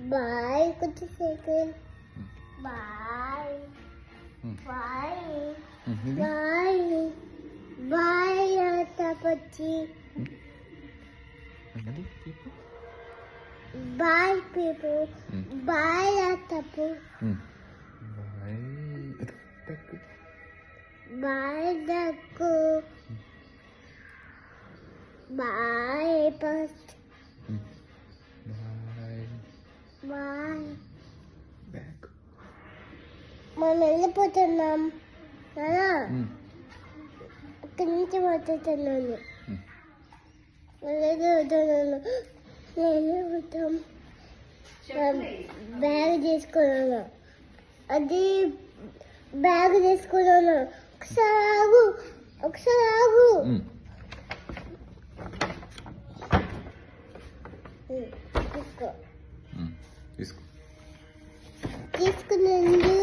bye కొత్త cycle boy boy boy boy తపచ్చి boy people boy తప్పు బాయ్ దక్కు బాయ్ ఫస్ట్ బాయ్ మనం వెళ్ళిపోతున్నాం కదా అక్కడి నుంచి పోతున్నాను వెళ్ళిపోతాం బ్యాగ్ తీసుకున్నాను అది బ్యాగ్ తీసుకున్నాను ఒకసారి ఆగు తీసుకో తీసుకున్నాను